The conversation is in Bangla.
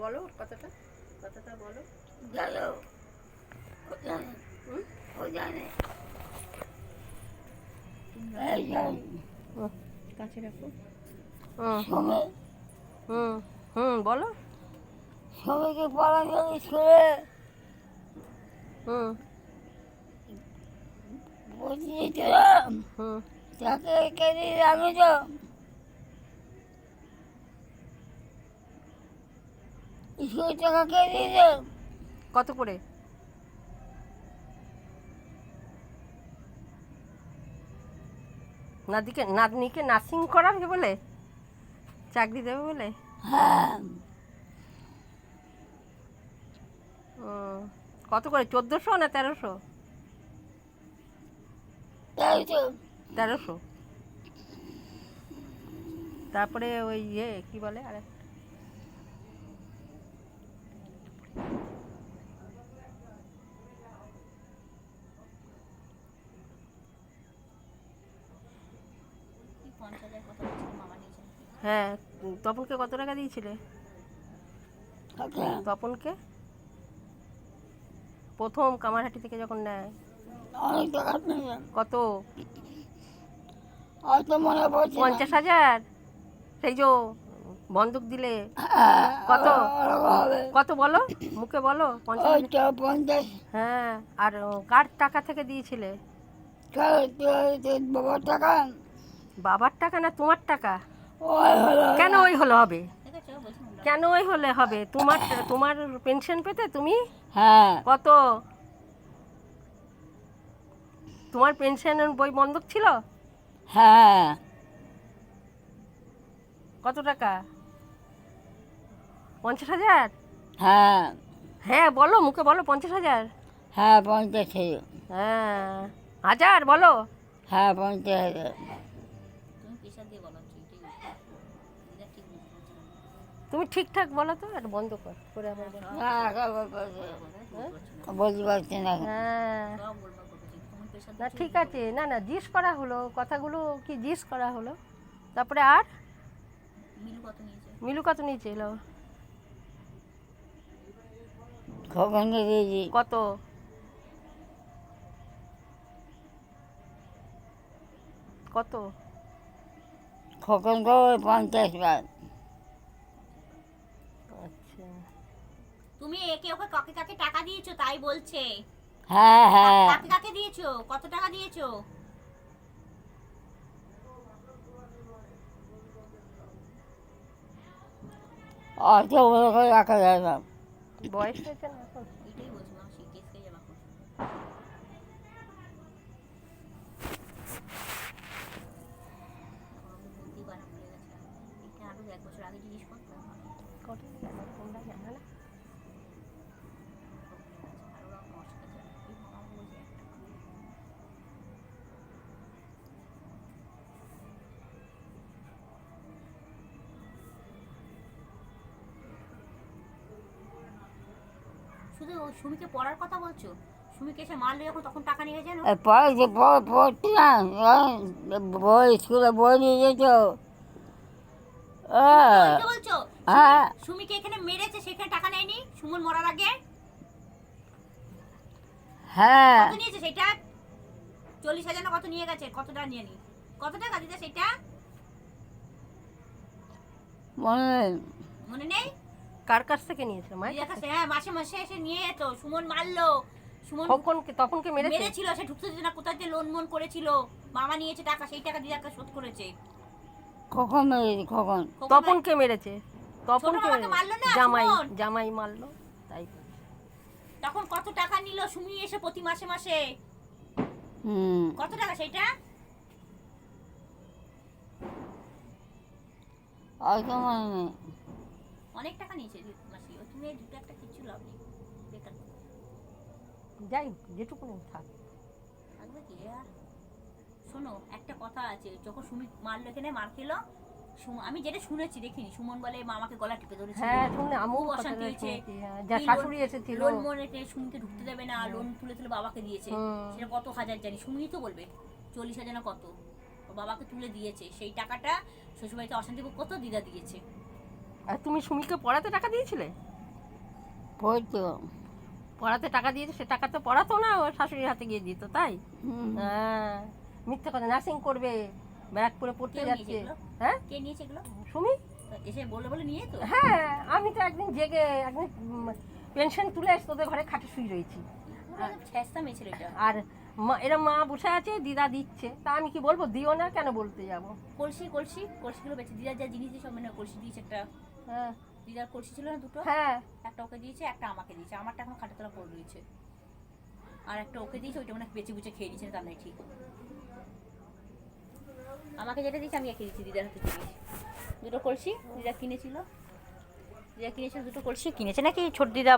বলো কথাটা, কথাটা বলো। গেল ওখানে, ওখানে কাছে রাখো। সময় হুম হুম বলো। সময়কে পড়া গেল স্কুলে হুম বসিয়েছিলাম, হুম তাকে কেটে আমি তো স্কুল টাকা কেটে দিলাম। কত করে? নাতনিকে নার্সিং করাবে বলে, চাকরি দেবে বলে। হ্যাঁ, কত করে, 1400 না 1300? তাই তো 1300। তারপরে ওই কি বলে আরে, হ্যাঁ তপনকে কত টাকা দিয়েছিলে? তপনকে প্রথম কামারহাটি থেকে যখন নেয় অনেক টাকা নিলাম, কত? অত মনে পড়ছে না। 50,000। সেই যে বন্দুক দিলে হ্যাঁ, কত? ওরকম হবে। কত বলো, মুখে বলো। 50,000। ওইটা 50। হ্যাঁ, আর কার টাকা থেকে দিয়েছিলে? তোর বাবার টাকা বাবার টাকা না তোমার টাকা? ওই হলো। কেন ওই হলে হবে? কেন ওই হলে হবে? তোমার তোমার পেনশন পেতে তুমি হ্যাঁ কত? তোমার পেনশনের বই বন্ধক ছিল? হ্যাঁ কত টাকা? 50,000? হ্যাঁ হ্যাঁ বলো, মুখে বলো। 50,000? হ্যাঁ 50 ছিল। হ্যাঁ, হাজার বলো। হ্যাঁ 50,000। তুমি ঠিকঠাক বলো তো, আর বন্ধ কর করে আবার বলো। বলতে পারছি না। হ্যাঁ না ঠিক আছে, না না জিজ্ঞেস করা হলো, কথাগুলো কি জিজ্ঞেস করা হলো। তারপরে আর মিলু কত নিয়েছিল? খোকনকে দিয়েছি। কত? কত? খোকনকে ওই 50 বার। আচ্ছা, তুমি একে ওকে কাকে কাকে টাকা দিয়েছো তাই বলছে। হ্যাঁ হ্যাঁ কাকে কাকে দিয়েছো, কত টাকা দিয়েছো? অত বড় করে রাখা যায় না। বয়স হয়েছে না এখন? এটাই বলছি মাসি, কেস খেয়ে যাবা এখন। আমি বুদ্ধি বানা ভুলে গেছিলাম, এটা আরো 1 বছর আগে জিজ্ঞেস করতাম। কত তোমরা জানো না? আর ওরা আমার সাথে যাবে, এই মামা বলছে 1 টাকা। শুধু সুমিকে পড়ার কথা বলছো? সুমিকে এসে মারলে যখন তখন টাকা নিয়ে যেন। পরে যে পড়ছি না, বই স্কুলে বই নিয়ে যেত। বলছো হ্যাঁ সুমিকে এখানে মেরেছে, সেখানে টাকা নেয়নি সুমন মরার আগে? হ্যাঁ কত নিয়েছে সেটা? 40,000 না কত নিয়ে গেছে? কত টাকা নিয়ে নি? কত টাকা দিতে সেটা মনে নেই। মনে নেই? কার কাছ থেকে নিয়েছিল? মায়ের দিদার কাছ কাছে, থেকে? হ্যাঁ মাসে মাসে এসে নিয়ে যেত। সুমন মারলো, সুমন তপনকে তপনকে মেরেছে? মেরেছিল, সে ঢুকতে দিত না, কোথায় যে লোন মন করেছিল, মামা নিয়েছে টাকা, সেই টাকা দিদাকে শোধ করেছে। কখন মেরেছি কখন? তপনকে মেরেছে? তপনকে বাবাকে মারলো না, জামাই সুমন। জামাই মারলো তাই বলছি। তখন কত টাকা নিল সুমি এসে প্রতি মাসে মাসে? হুম কত টাকা সেটা? অত মনে নেই। অনেক টাকা নিয়েছে মাসি। ও তুমি এই দুটো একটা কিছু লাভ নেই, বেকার যাই যেটুকু থাক। থাকবে কি আর। শোনো একটা কথা আছে, যখন সুমি মারলো এখানে মার খেলো, আমি যেটা শুনেছি দেখিনি, সুমন বলে মামাকে গলা টিপে ধরেছিল। হ্যাঁ শুনে আমিও খুব কথাটা অশান্তি হয়েছে। শুনেছি, যা শাশুড়ি এসেছিল। লোন মনে সুমিকে ঢুকতে দেবে না, লোন তুলে তুলে বাবাকে দিয়েছে। সেটা কত হাজার জানি, সুমি তো বলবে 40,000 না কত ও বাবাকে তুলে দিয়েছে। সেই টাকাটা শ্বশুরবাড়িতে অশান্তি কত দিদা দিয়েছে। আর তুমি সুমিকে পড়াতে টাকা দিয়েছিলে? পড়তো। পড়াতে টাকা দিয়েছে, সে টাকা তো পড়াতো না, ওর শাশুড়ির হাতে গিয়ে দিত, তাই? হুম। হ্যাঁ, মিথ্যে কথা, নার্সিং করবে, ব্যারাকপুরে পড়তে কেউ নিয়েছে যাচ্ছে। এগুলো? হ্যাঁ, কে নিয়েছে এগুলো? সুমি। তো এসে বলে বলে নিয়ে তো? হ্যাঁ, আমি তো একদিন জেগে একদিন পেনশন তুলে এসে তোদের ঘরে খাটে শুয়ে রয়েছি, ছেঁচটা মেয়ে ছিল এটা। আর এরা মা বসে আছে, দিদা দিচ্ছে, তা আমি কি বলবো দিও না, কেন বলতে যাবো? কলসিগুলো বেঁচে দিদার যা জিনিস দিয়ে সব মানে কলসি দিয়েছে একটা। হ্যাঁ দিদার কলসি ছিল না দুটো, হ্যাঁ, একটা ওকে দিয়েছে, একটা আমাকে দিয়েছে। আমারটা এখন খাটে তোলা পড়ে রয়েছে, আর একটা ওকে দিয়েছে, ওইটা মানে বেঁচে বুচে খেয়ে দিয়েছে, তার নাই ঠিক। আমাকে যেটা দিয়েছে আমি একে দিয়েছি, দিদার হাতে দিয়েছি দুটো কলসি। দিদা কিনেছিল দুটো কলসি কিনেছে নাকি ছোট দিদা